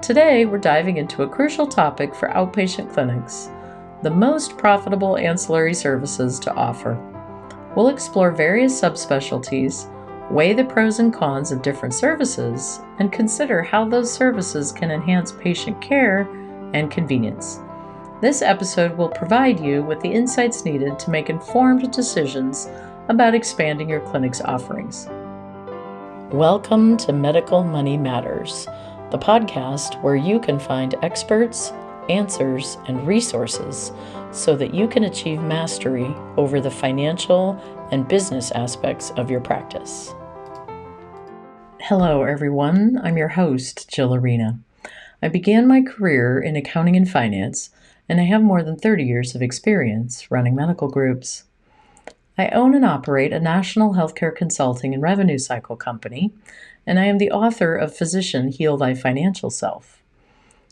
Today, we're diving into a crucial topic for outpatient clinics, the most profitable ancillary services to offer. We'll explore various subspecialties, weigh the pros and cons of different services, and consider how those services can enhance patient care and convenience. This episode will provide you with the insights needed to make informed decisions about expanding your clinic's offerings. Welcome to Medical Money Matters, the podcast where you can find experts, answers, and resources so that you can achieve mastery over the financial and business aspects of your practice. Hello, everyone. I'm your host, Jill Arena. I began my career in accounting and finance, and I have more than 30 years of experience running medical groups. I own and operate a national healthcare consulting and revenue cycle company, and I am the author of Physician Heal Thy Financial Self.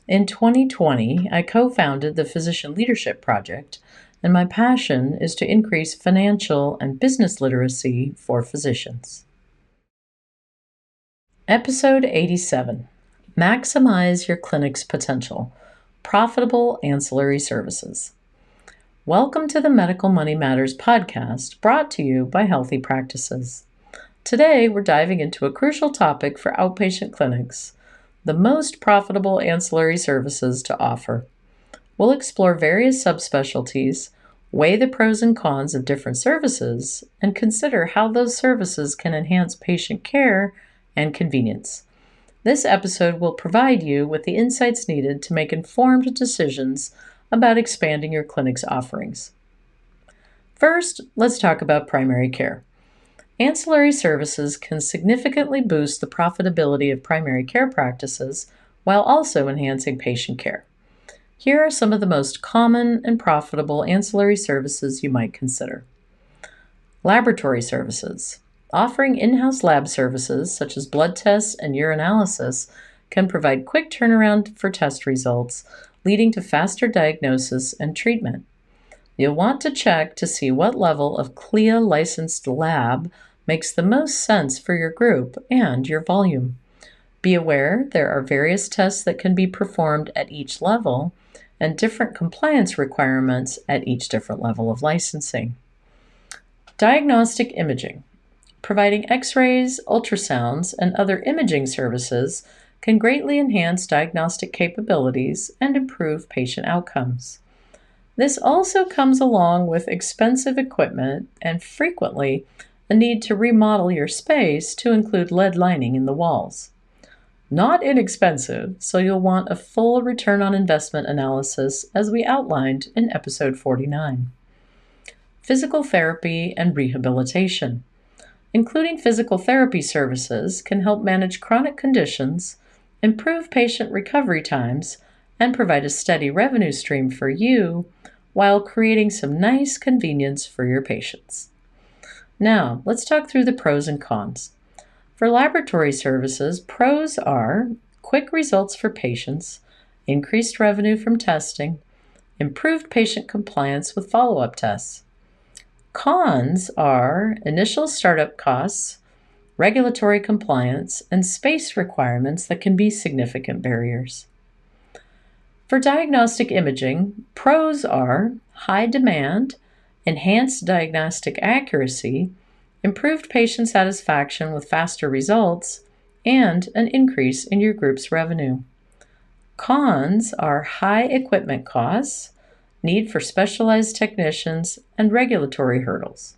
In 2020, I co-founded the Physician Leadership Project, and my passion is to increase financial and business literacy for physicians. Episode 87, Maximize Your Clinic's Potential, Profitable Ancillary Services. Welcome to the Medical Money Matters podcast, brought to you by Healthy Practices. Today, we're diving into a crucial topic for outpatient clinics, the most profitable ancillary services to offer. We'll explore various subspecialties, weigh the pros and cons of different services, and consider how those services can enhance patient care and convenience. This episode will provide you with the insights needed to make informed decisions about expanding your clinic's offerings. First, let's talk about primary care. Ancillary services can significantly boost the profitability of primary care practices while also enhancing patient care. Here are some of the most common and profitable ancillary services you might consider. Laboratory services. Offering in-house lab services such as blood tests and urinalysis can provide quick turnaround for test results, leading to faster diagnosis and treatment. You'll want to check to see what level of CLIA licensed lab makes the most sense for your group and your volume. Be aware there are various tests that can be performed at each level and different compliance requirements at each different level of licensing. Diagnostic imaging. Providing X-rays, ultrasounds, and other imaging services can greatly enhance diagnostic capabilities and improve patient outcomes. This also comes along with expensive equipment and frequently a need to remodel your space to include lead lining in the walls. Not inexpensive, so you'll want a full return on investment analysis as we outlined in episode 49. Physical therapy and rehabilitation. Including physical therapy services can help manage chronic conditions, improve patient recovery times, and provide a steady revenue stream for you while creating some nice convenience for your patients. Now, let's talk through the pros and cons. For laboratory services, pros are quick results for patients, increased revenue from testing, improved patient compliance with follow-up tests. Cons are initial startup costs, regulatory compliance, and space requirements that can be significant barriers. For diagnostic imaging, pros are high demand, enhanced diagnostic accuracy, improved patient satisfaction with faster results, and an increase in your group's revenue. Cons are high equipment costs, need for specialized technicians, and regulatory hurdles.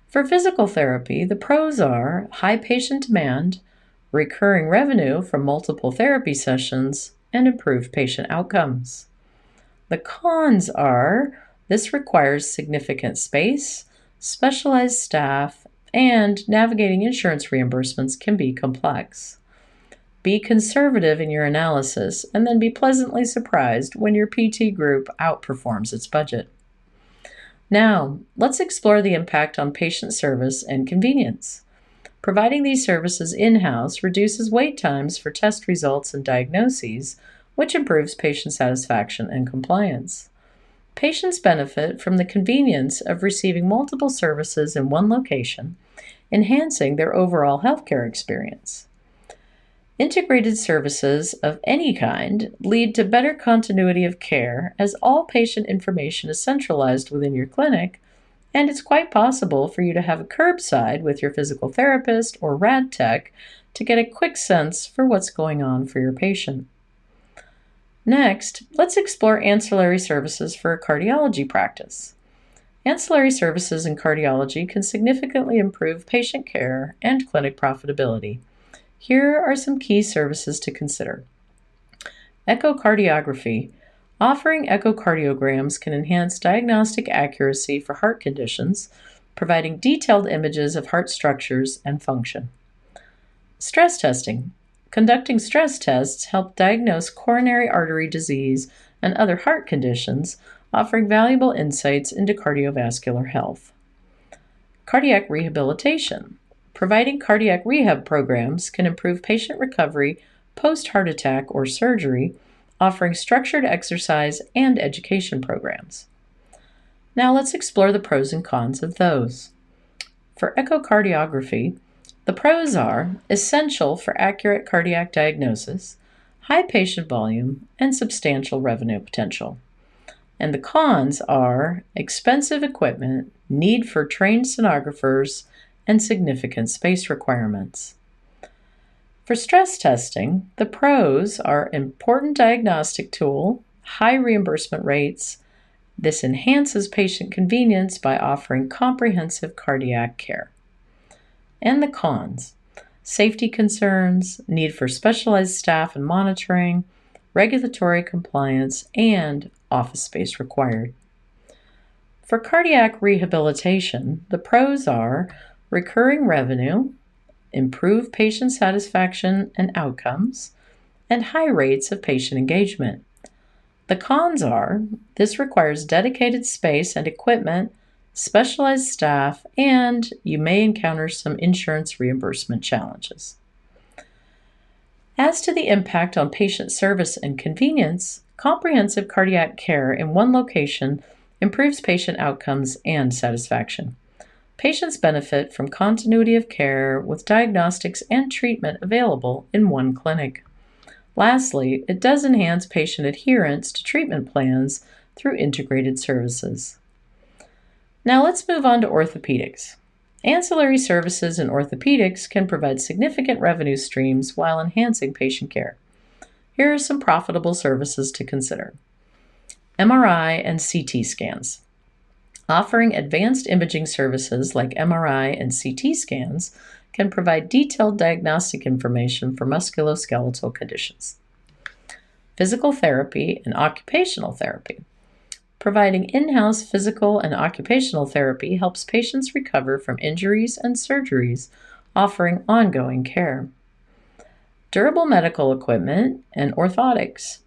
For physical therapy, the pros are high patient demand, recurring revenue from multiple therapy sessions, and improved patient outcomes. The cons are this requires significant space, specialized staff, and navigating insurance reimbursements can be complex. Be conservative in your analysis and then be pleasantly surprised when your PT group outperforms its budget. Now, let's explore the impact on patient service and convenience. Providing these services in-house reduces wait times for test results and diagnoses, which improves patient satisfaction and compliance. Patients benefit from the convenience of receiving multiple services in one location, enhancing their overall healthcare experience. Integrated services of any kind lead to better continuity of care as all patient information is centralized within your clinic, and it's quite possible for you to have a curbside with your physical therapist or rad tech to get a quick sense for what's going on for your patient. Next, let's explore ancillary services for a cardiology practice. Ancillary services in cardiology can significantly improve patient care and clinic profitability. Here are some key services to consider. Echocardiography. Offering echocardiograms can enhance diagnostic accuracy for heart conditions, providing detailed images of heart structures and function. Stress testing. Conducting stress tests help diagnose coronary artery disease and other heart conditions, offering valuable insights into cardiovascular health. Cardiac rehabilitation. Providing cardiac rehab programs can improve patient recovery post-heart attack or surgery, offering structured exercise and education programs. Now let's explore the pros and cons of those. For echocardiography, the pros are essential for accurate cardiac diagnosis, high patient volume, and substantial revenue potential. And the cons are expensive equipment, need for trained sonographers, and significant space requirements. For stress testing, the pros are important diagnostic tool, high reimbursement rates. This enhances patient convenience by offering comprehensive cardiac care. And the cons: safety concerns, need for specialized staff and monitoring, regulatory compliance, and office space required. For cardiac rehabilitation, the pros are recurring revenue, improved patient satisfaction and outcomes, and high rates of patient engagement. The cons are this requires dedicated space and equipment, specialized staff, and you may encounter some insurance reimbursement challenges. As to the impact on patient service and convenience, comprehensive cardiac care in one location improves patient outcomes and satisfaction. Patients benefit from continuity of care with diagnostics and treatment available in one clinic. Lastly, it does enhance patient adherence to treatment plans through integrated services. Now let's move on to orthopedics. Ancillary services in orthopedics can provide significant revenue streams while enhancing patient care. Here are some profitable services to consider. MRI and CT scans. Offering advanced imaging services like MRI and CT scans can provide detailed diagnostic information for musculoskeletal conditions. Physical therapy and occupational therapy. Providing in-house physical and occupational therapy helps patients recover from injuries and surgeries, offering ongoing care. Durable medical equipment and orthotics.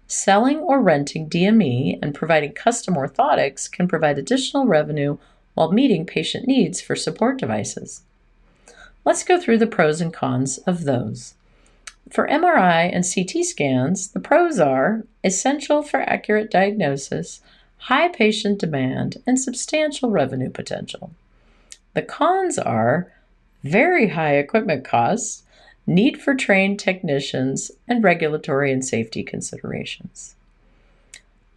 Selling or renting DME and providing custom orthotics can provide additional revenue while meeting patient needs for support devices. Let's go through the pros and cons of those. For MRI and CT scans, the pros are essential for accurate diagnosis, high patient demand, and substantial revenue potential. The cons are very high equipment costs, need for trained technicians, and regulatory and safety considerations.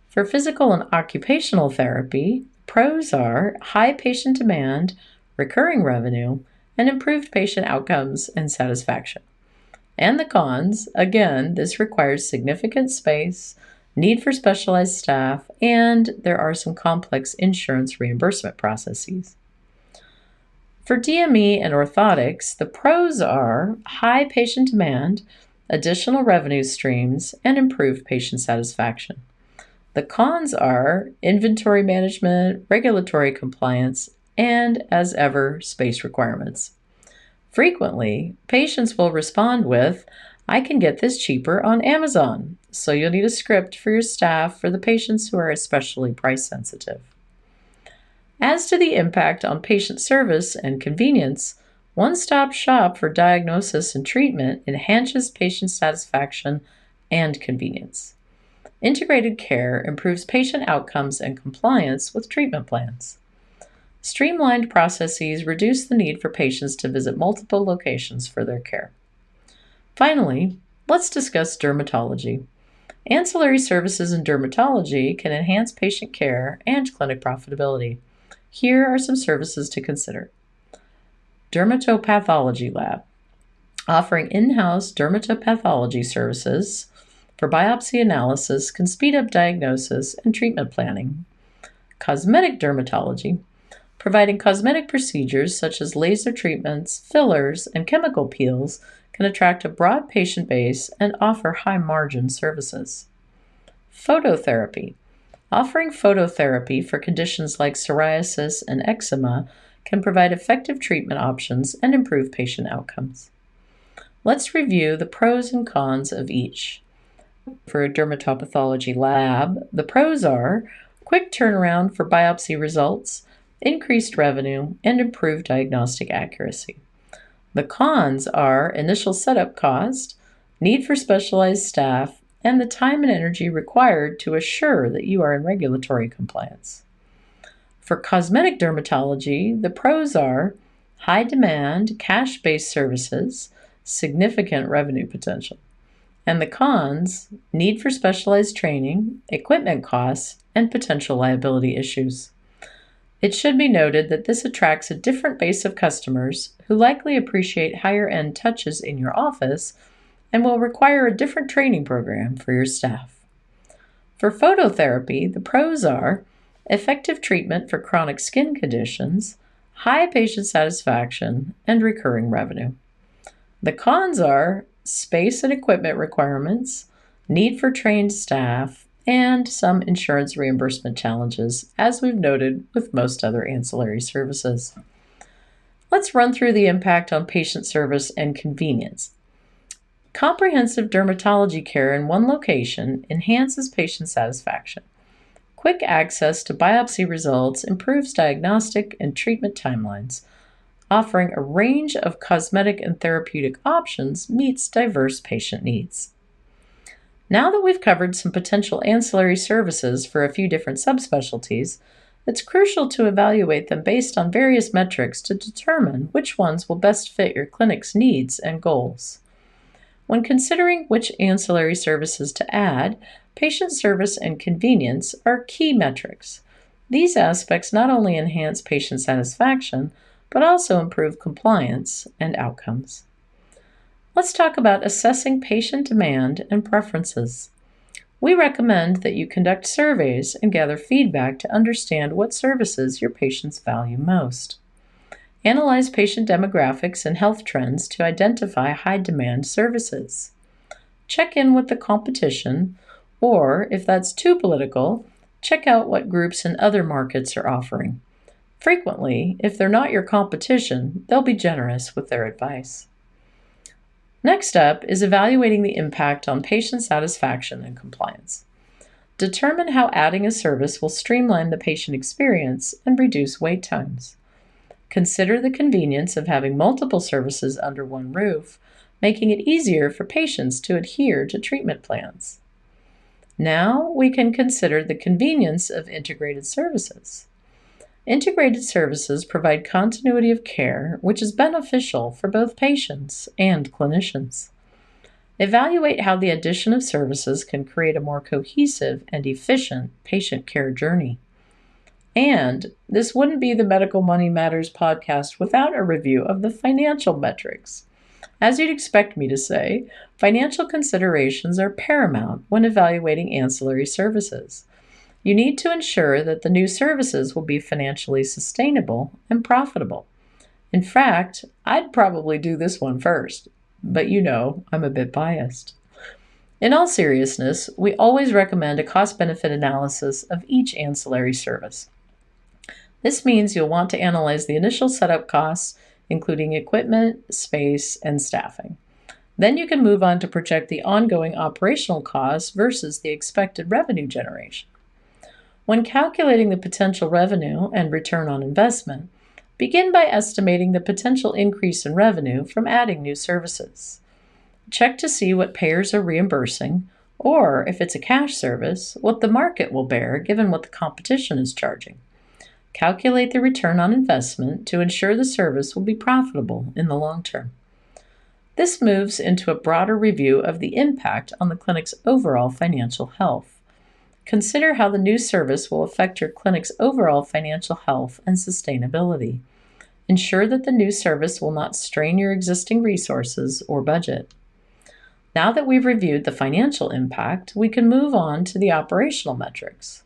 For physical and occupational therapy, pros are high patient demand, recurring revenue, and improved patient outcomes and satisfaction. And the cons, again, this requires significant space, need for specialized staff, and there are some complex insurance reimbursement processes. For DME and orthotics, the pros are high patient demand, additional revenue streams, and improved patient satisfaction. The cons are inventory management, regulatory compliance, and, as ever, space requirements. Frequently, patients will respond with, "I can get this cheaper on Amazon," so you'll need a script for your staff for the patients who are especially price sensitive. As to the impact on patient service and convenience, one-stop shop for diagnosis and treatment enhances patient satisfaction and convenience. Integrated care improves patient outcomes and compliance with treatment plans. Streamlined processes reduce the need for patients to visit multiple locations for their care. Finally, let's discuss dermatology. Ancillary services in dermatology can enhance patient care and clinic profitability. Here are some services to consider. Dermatopathology lab, offering in-house dermatopathology services for biopsy analysis can speed up diagnosis and treatment planning. Cosmetic dermatology, providing cosmetic procedures such as laser treatments, fillers, and chemical peels can attract a broad patient base and offer high-margin services. Phototherapy, offering phototherapy for conditions like psoriasis and eczema can provide effective treatment options and improve patient outcomes. Let's review the pros and cons of each. For a dermatopathology lab, the pros are quick turnaround for biopsy results, increased revenue, and improved diagnostic accuracy. The cons are initial setup cost, need for specialized staff, and the time and energy required to assure that you are in regulatory compliance. For cosmetic dermatology, the pros are high demand, cash-based services, significant revenue potential. And the cons, need for specialized training, equipment costs, and potential liability issues. It should be noted that this attracts a different base of customers who likely appreciate higher-end touches in your office and will require a different training program for your staff. For phototherapy, the pros are effective treatment for chronic skin conditions, high patient satisfaction, and recurring revenue. The cons are space and equipment requirements, need for trained staff, and some insurance reimbursement challenges, as we've noted with most other ancillary services. Let's run through the impact on patient service and convenience. Comprehensive dermatology care in one location enhances patient satisfaction. Quick access to biopsy results improves diagnostic and treatment timelines. Offering a range of cosmetic and therapeutic options meets diverse patient needs. Now that we've covered some potential ancillary services for a few different subspecialties, it's crucial to evaluate them based on various metrics to determine which ones will best fit your clinic's needs and goals. When considering which ancillary services to add, patient service and convenience are key metrics. These aspects not only enhance patient satisfaction, but also improve compliance and outcomes. Let's talk about assessing patient demand and preferences. We recommend that you conduct surveys and gather feedback to understand what services your patients value most. Analyze patient demographics and health trends to identify high-demand services. Check in with the competition, or if that's too political, check out what groups in other markets are offering. Frequently, if they're not your competition, they'll be generous with their advice. Next up is evaluating the impact on patient satisfaction and compliance. Determine how adding a service will streamline the patient experience and reduce wait times. Consider the convenience of having multiple services under one roof, making it easier for patients to adhere to treatment plans. Now we can consider the convenience of integrated services. Integrated services provide continuity of care, which is beneficial for both patients and clinicians. Evaluate how the addition of services can create a more cohesive and efficient patient care journey. And this wouldn't be the Medical Money Matters podcast without a review of the financial metrics. As you'd expect me to say, financial considerations are paramount when evaluating ancillary services. You need to ensure that the new services will be financially sustainable and profitable. In fact, I'd probably do this one first, but I'm a bit biased. In all seriousness, we always recommend a cost-benefit analysis of each ancillary service. This means you'll want to analyze the initial setup costs, including equipment, space, and staffing. Then you can move on to project the ongoing operational costs versus the expected revenue generation. When calculating the potential revenue and return on investment, begin by estimating the potential increase in revenue from adding new services. Check to see what payers are reimbursing, or if it's a cash service, what the market will bear given what the competition is charging. Calculate the return on investment to ensure the service will be profitable in the long term. This moves into a broader review of the impact on the clinic's overall financial health. Consider how the new service will affect your clinic's overall financial health and sustainability. Ensure that the new service will not strain your existing resources or budget. Now that we've reviewed the financial impact, we can move on to the operational metrics.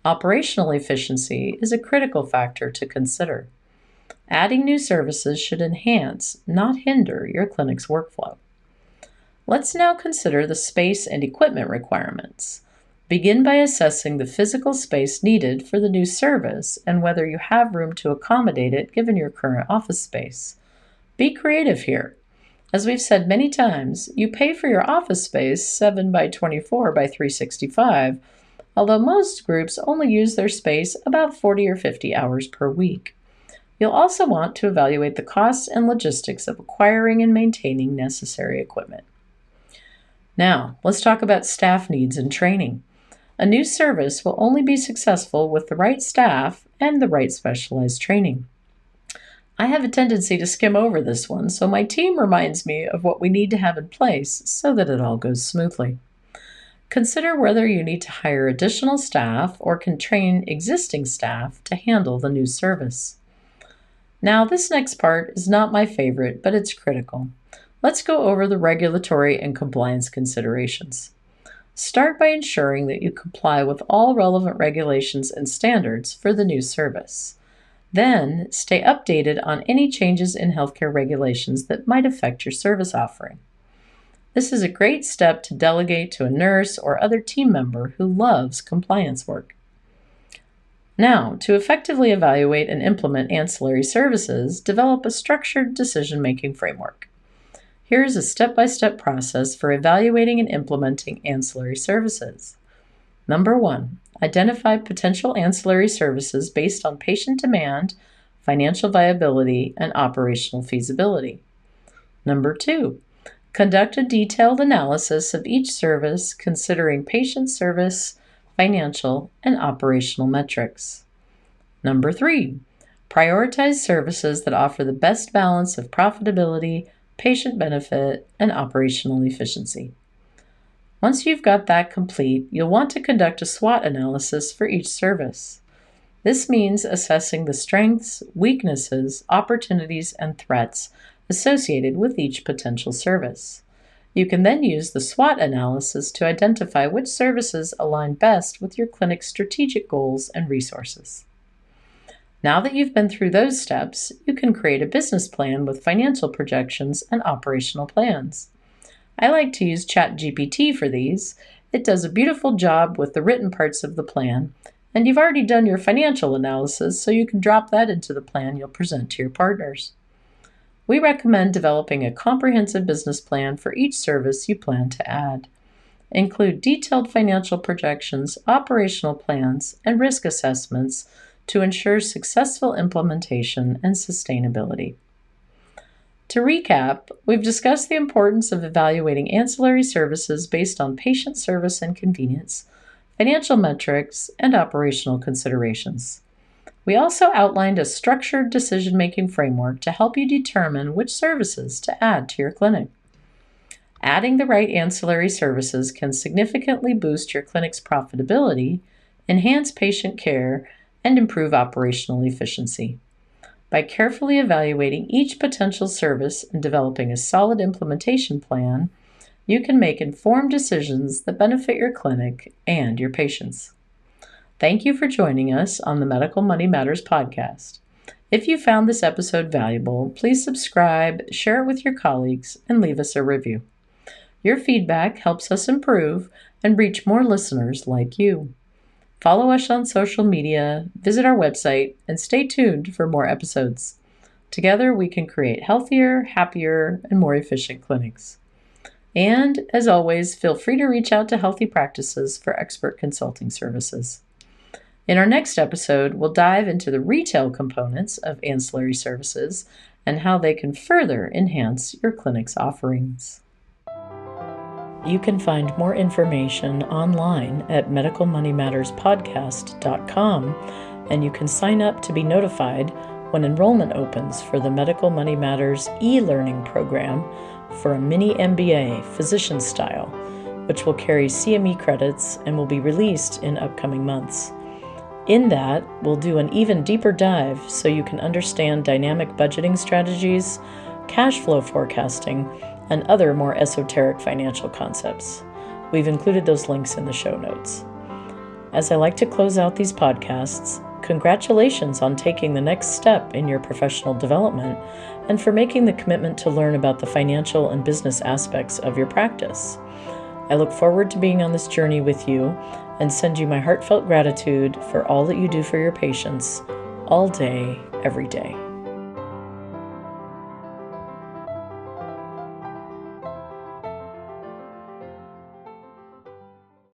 Operational efficiency is a critical factor to consider. Adding new services should enhance, not hinder, your clinic's workflow. Let's now consider the space and equipment requirements. Begin by assessing the physical space needed for the new service and whether you have room to accommodate it given your current office space. Be creative here. As we've said many times, you pay for your office space 7 by 24 by 365, although most groups only use their space about 40 or 50 hours per week. You'll also want to evaluate the costs and logistics of acquiring and maintaining necessary equipment. Now, let's talk about staff needs and training. A new service will only be successful with the right staff and the right specialized training. I have a tendency to skim over this one, so my team reminds me of what we need to have in place so that it all goes smoothly. Consider whether you need to hire additional staff or can train existing staff to handle the new service. Now, this next part is not my favorite, but it's critical. Let's go over the regulatory and compliance considerations. Start by ensuring that you comply with all relevant regulations and standards for the new service. Then, stay updated on any changes in healthcare regulations that might affect your service offering. This is a great step to delegate to a nurse or other team member who loves compliance work. Now, to effectively evaluate and implement ancillary services, develop a structured decision-making framework. Here is a step-by-step process for evaluating and implementing ancillary services. Number 1, identify potential ancillary services based on patient demand, financial viability, and operational feasibility. Number 2, conduct a detailed analysis of each service considering patient service, financial, and operational metrics. Number 3, prioritize services that offer the best balance of profitability, patient benefit, and operational efficiency. Once you've got that complete, you'll want to conduct a SWOT analysis for each service. This means assessing the strengths, weaknesses, opportunities, and threats associated with each potential service. You can then use the SWOT analysis to identify which services align best with your clinic's strategic goals and resources. Now that you've been through those steps, you can create a business plan with financial projections and operational plans. I like to use ChatGPT for these. It does a beautiful job with the written parts of the plan, and you've already done your financial analysis, so you can drop that into the plan you'll present to your partners. We recommend developing a comprehensive business plan for each service you plan to add. Include detailed financial projections, operational plans, and risk assessments to ensure successful implementation and sustainability. To recap, we've discussed the importance of evaluating ancillary services based on patient service and convenience, financial metrics, and operational considerations. We also outlined a structured decision-making framework to help you determine which services to add to your clinic. Adding the right ancillary services can significantly boost your clinic's profitability, enhance patient care, and improve operational efficiency. By carefully evaluating each potential service and developing a solid implementation plan, you can make informed decisions that benefit your clinic and your patients. Thank you for joining us on the Medical Money Matters podcast. If you found this episode valuable, please subscribe, share it with your colleagues, and leave us a review. Your feedback helps us improve and reach more listeners like you. Follow us on social media, visit our website, and stay tuned for more episodes. Together, we can create healthier, happier, and more efficient clinics. And, as always, feel free to reach out to Healthy Practices for expert consulting services. In our next episode, we'll dive into the retail components of ancillary services and how they can further enhance your clinic's offerings. You can find more information online at medicalmoneymatterspodcast.com, and you can sign up to be notified when enrollment opens for the Medical Money Matters e-learning program for a mini MBA, physician style, which will carry CME credits and will be released in upcoming months. In that, we'll do an even deeper dive so you can understand dynamic budgeting strategies, cash flow forecasting, and other more esoteric financial concepts. We've included those links in the show notes. As I like to close out these podcasts, congratulations on taking the next step in your professional development and for making the commitment to learn about the financial and business aspects of your practice. I look forward to being on this journey with you and send you my heartfelt gratitude for all that you do for your patients all day, every day.